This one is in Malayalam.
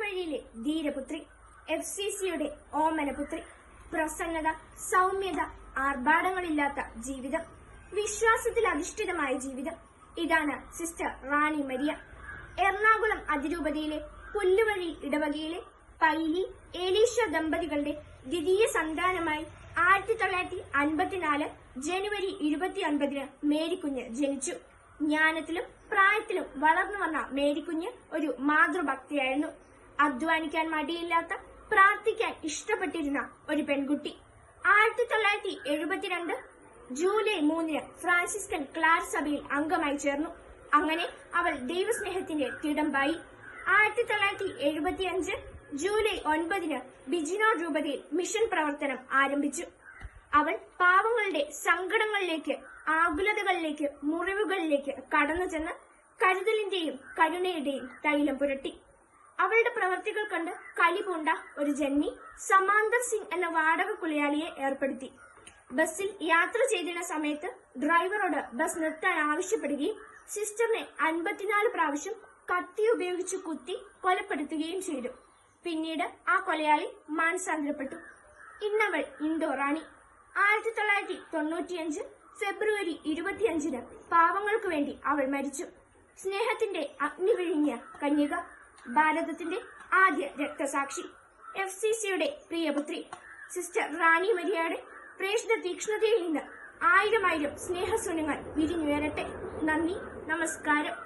വഴിയിലെ ധീരപുത്രി, FCCയുടെ ഓമനപുത്രി, പ്രസന്നത, സൗമ്യത, ആർഭാടങ്ങളില്ലാത്ത ജീവിതം, വിശ്വാസത്തിൽ അധിഷ്ഠിതമായ ജീവിതം. ഇതാണ് സിസ്റ്റർ റാണി മരിയ. എറണാകുളം അതിരൂപതയിലെ പുല്ലുവഴി ഇടവകയിലെ പൈലി ഏലീഷ ദമ്പതികളുടെ ദ്വിതീയ സന്താനമായി 1954 ജനുവരി 29 മേരിക്കുഞ്ഞ് ജനിച്ചു. ജ്ഞാനത്തിലും പ്രായത്തിലും വളർന്നു വന്ന മേരിക്കുഞ്ഞ് ഒരു മാതൃഭക്തിയായിരുന്നു. അധ്വാനിക്കാൻ മടിയില്ലാത്ത, പ്രാർത്ഥിക്കാൻ ഇഷ്ടപ്പെട്ടിരുന്ന ഒരു പെൺകുട്ടി. 1972 ജൂലൈ 3 ഫ്രാൻസിസ്കൻ ക്ലാർക്ക് സഭയിൽ അംഗമായി ചേർന്നു. അങ്ങനെ അവൾ ദൈവസ്നേഹത്തിന്റെ തിടമ്പായി. 1975 ജൂലൈ 9 ബിജിനോ രൂപതയിൽ മിഷൻ പ്രവർത്തനം ആരംഭിച്ചു. അവൾ പാവങ്ങളുടെ സങ്കടങ്ങളിലേക്ക്, ആകുലതകളിലേക്ക്, മുറിവുകളിലേക്ക് കടന്നു ചെന്ന് കരുതലിന്റെയും കരുണയുടെയും തൈലം പുരട്ടി. അവളുടെ പ്രവർത്തികൾ കണ്ട് കലിപൂണ്ട ഒരു ജന്മി സമാന്തർ സിംഗ് എന്ന വാടക കുലയാളിയെ ഏർപ്പെടുത്തി. ബസ്സിൽ യാത്ര ചെയ്തിരുന്ന സമയത്ത് ഡ്രൈവറോട് ബസ് നിർത്താൻ ആവശ്യപ്പെടുകയും സിസ്റ്ററിനെ 54 പ്രാവശ്യം കത്തി ഉപയോഗിച്ച് കുത്തി കൊലപ്പെടുത്തുകയും ചെയ്തു. പിന്നീട് ആ കൊലയാളി മാനസാന്തരപ്പെട്ടു. ഇന്നവൾ ഇൻഡോ റാണി. 1995 ഫെബ്രുവരി 25 പാവങ്ങൾക്ക് വേണ്ടി അവൾ മരിച്ചു. സ്നേഹത്തിന്റെ അഗ്നി വിഴിഞ്ഞ കന്യക, ഭാരതത്തിന്റെ ആദ്യ രക്തസാക്ഷി, FCCയുടെ പ്രിയപുത്രി സിസ്റ്റർ റാണി മരിയയുടെ പ്രേഷിത തീക്ഷ്ണതയിൽ നിന്ന് ആയിരം സ്നേഹസ്വനങ്ങൾ വിരിഞ്ഞുയരട്ടെ. നന്ദി, നമസ്കാരം.